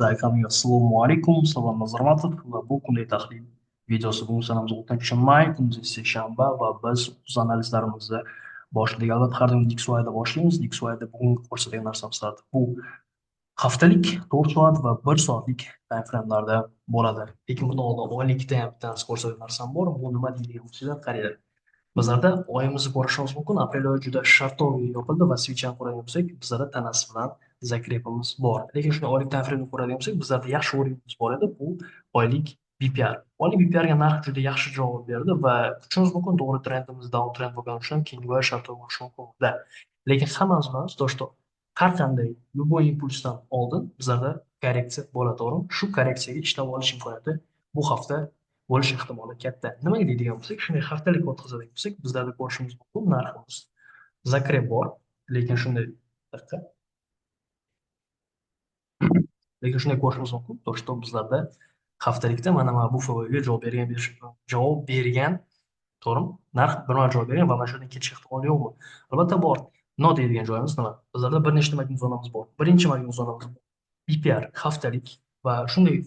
ازيك عامل ايه؟ السلام عليكم سلام Nazarmatov va bu kunday tahlil videosi. Bugun sanamiz 6 may, kunimiz seshanba va biz o'z analizlarimizni boshladik. Albatta har doim DXYda boshlaymiz. DXYda bugungi ko'rsatilgan narsamiz bu haftalik 4 soat va 1 soatlik time frame'larda bo'ladi. Lekin bundan oldin oylikda ham bitta narsa ko'rsatilgan narsam bor. Bu nima deydigan bo'lsanglar, qaranglar. Bizlarda oyimizni ko'rishimiz mumkin. Aprel oyi juda shartov yopildi va switchani ko'radigan bo'lsak, bizlarda tanasi bilan zakrepimiz bor. Lekin shuni oylik time frame ko'radigan bo'lsak, bizlarda yaxshi o'rinimiz bor edi. Bu oylik BPR. Oylik BPR ga narx juda yaxshi javob berdi va uchimiz mumkin to'g'ri trendimiz down trend bo'lgani uchun keyingi oy shartov bo'lishi mumkin. Lekin hammamiz bilamiz, что har qanday любой impulsdan oldin bizlarda korreksiya bo'ladi, to'g'rimi? Shu korreksiyaga ishlab olish imkoniyati bu hafta bo'lish ehtimoli katta. Nimaga deydigan bo'lsak, shunday haftalik o'tkazadigan bo'lsak, bizlarda ko'rishimiz mumkin narximiz zakrep bor, lekin shunday daqiqa. Lekin shunday ko'rishimiz mumkin, то что bizlarda haftalikda mana bu FVga javob bergan, to'g'rimi? Narx bir marta javob bergan va mana shu yerdan ketish ehtimoli yo'qmi? Albatta bor. No deydigan joyimiz nima? Bizlarda bir nechta magnit zonamiz bor. Birinchi magnit zonamiz BPR haftalik va shunday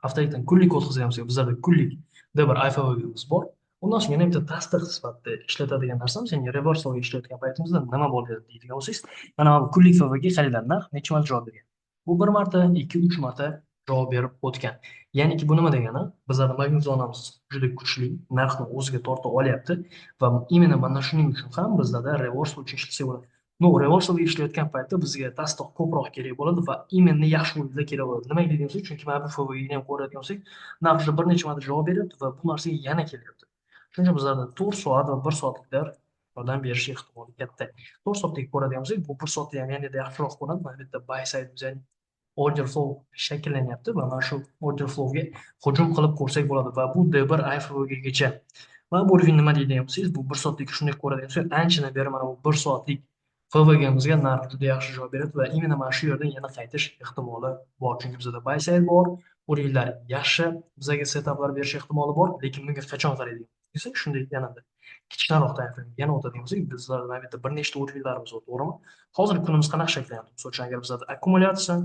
haftalikdan kunlik o'tkazadigan bo'lsak, bizlarda kunlik D1 IFV'miz bor. Undan so'ng yana bitta tasdiq sifatida ishlatadigan narsamiz, ya'ni reversalga ishlayotgan paytimizda nima bo'ladi deydigan bo'lsangiz, mana bu kunlik FVga qaranglar, narx necha marta javob bergan. Bu bir marta, ikki, uch marta javob berib o'tgan. Ya'niki bu nima degani? Bizlarda magnit zonamiz juda kuchli, narxni o'ziga tortib olyapti va imенно mana shuning uchun ham bizlarda reversal uchun ishlasa bo'ladi. No, reversalga ishlayotgan paytda bizga tasdiq ko'proq kerak bo'ladi va именно yaxshi o'rinda kerak bo'ladi. Nimaga deymiz? Chunki mana bu FV'ni ham ko'radigan bo'lsak, narx bir necha marta javob beryapti va bu narsaga yana kelyapti. Shuning uchun bizlarda 4 soat va 1 soatliklar yordam berishi ehtimoli katta. 4 soatlik ko'radigan bo'lsak, bu 1 soatda ham yanada yaxshiroq ko'rinadi. Mana bu yerda buy side, ya'ni order flow shakllanyapti va mana shu order flowga hujum qilib ko'rsak bo'ladi va bu D1 IFVgacha. Mana bu o'rin nima deydigan bo'lsangiz, bu 1 soatlik shunday ko'radigan bo'lsak, anchadan beri mana bu 1 soatlik FVgimizga narx juda yaxshi javob beradi va именно mana shu yerdan yana qaytish ehtimoli bor. Chunki bizda buy side bor, o'rinlar yaxshi, bizga setaplar berish ehtimoli bor, lekin bunga qachon qaraydigan desak, shunday yanada kichikroq time frame yana o'tadigan bo'lsak, bizlarda mana bu yerda bir nechta o'rinlarimiz bor, to'g'rimi? Hozirgi kunimiz qanaqa shakllanyapti? Misol uchun agar bizada akkumulyatsiya,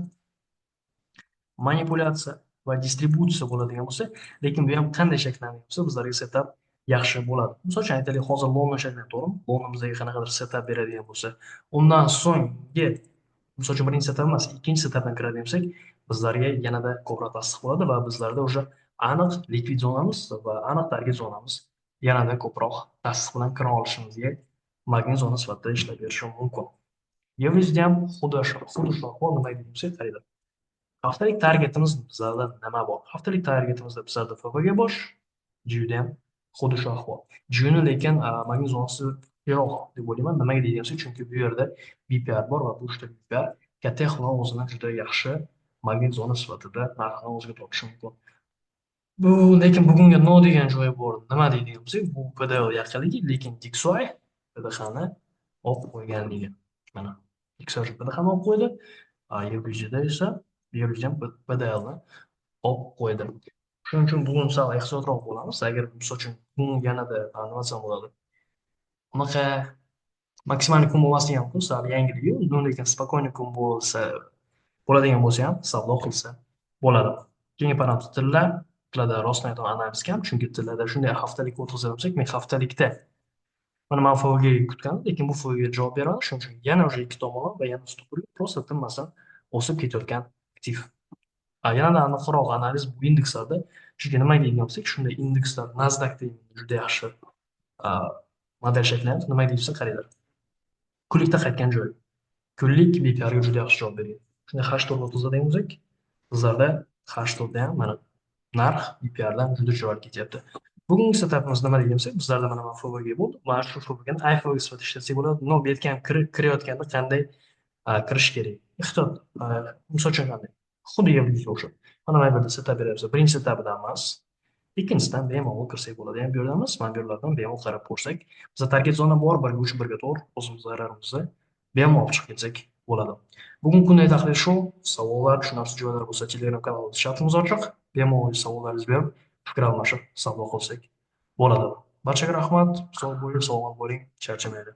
manipulyatsiya va distributsiya bo'ladigan bo'lsa, lekin bu ham qanday shakllangan bo'lsa, bizlarga setup yaxshi bo'ladi. Misol uchun aytaylik, hozir London shakllanadi, to'g'rimi? London bizga qanaqadir setup beradigan bo'lsa, undan so'nggi, misol uchun birinchi setup emas, ikkinchi setupdan kiradigan bo'lsak, bizlarga yanada ko'proq tasdiq bo'ladi va bizlarda уже aniq likvid zonamiz va aniq target zonamiz yanada ko'proq tasdiq bilan kira olishimizga magnit zona sifatida ishlab berishi mumkin. Yevrizda ham xuddi shu ahvol. Nima deymiz? Qaranglar. Haftalik targetimiz bizlarda nima bor? Haftalik targetimizda bizlarda FVga bosh, GUda ham xuddi shu ahvol. GUni lekin magnit zonasi yo'q deb o'ylayman. Nimaga deyilsa, chunki bu yerda BPR bor va bu uchta BPR katta ehtimol o'zini juda yaxshi magnit zona sifatida narxni o'ziga tortishi mumkin. Bu lekin bugunga no degan joyi bor. Nima deydigan bo'lsak, bu PDL yaqinligi, lekin DXY PDHni olib qo'yganligi. Mana DXY PDHni olib qo'ydi. YBJda esa ham PDLni olib qo'ydi. Shuning uchun bugun sal ehtiyotroq bo'lamiz. Agar misol uchun bugun yanada nima desam bo'ladi, unaqa maksimal kun bo'lmasligi ham mumkin, sal yangiligi, lekin spokойный kun bo'ladigan bo'lsa ham savdo qilsa bo'ladi. Keyingi parametr tillar. Tillarda rostini aytaman analiz kam, chunki tillarda shunday haftalik o'tkazib olsak, men haftalikda mana men FVga kutgandim, lekin bu FVga javob beradi. Shuning uchun yana уже ikki tomonlama va yana stopurga просто tinmasdan o'sib ketayotgan aktiv. Yanada aniqroq analiz bu indekslarda. Chunki nima deydigan bo'lsak, shunday indekslar Nasdaqda juda yaxshi model shakllanyapti. Nima deysa, qaranglar. Kunlikda qaytgan joy. Kunlik BPR ga juda yaxshi javob bergan. Shunday H430 bo'lsak, bizlarda H4da ham mana narx BPR dan juda chiroyli ketyapti. Bugungi setupimiz nima deganimizda, bizlarda mana FVga bo'ldi. Mana shu FVga IFV sifatida ishlatsak bo'ladi. No, bu yerga ham kirayotganda qanday kirish kerak? Ehtiyot, misol uchun qanday? Xuddi yerga o'xshab. Mana bu yerda setup beryapmiz. Birinchi setupidan emas, ikkinchisidan bemalol kirsak bo'ladi. Ham bu yerdan emas, mana bu yerlardan bemalol qarab ko'rsak, bizda target zona bor, 1 ga 4, o'zimiz zararimizni bemalol olib chiqib kelsak bo'ladi. Bugungi kunday tahlil shu. Savollar, tushunarsiz joylar bo'lsa, Telegram kanalida chatimiz ochiq. Bemalol savollaringizni berib, fikr almashib savdo qilsak bo'ladi. Barchaga rahmat. Sog' bo'ling, salomat bo'ling, charchamaylik.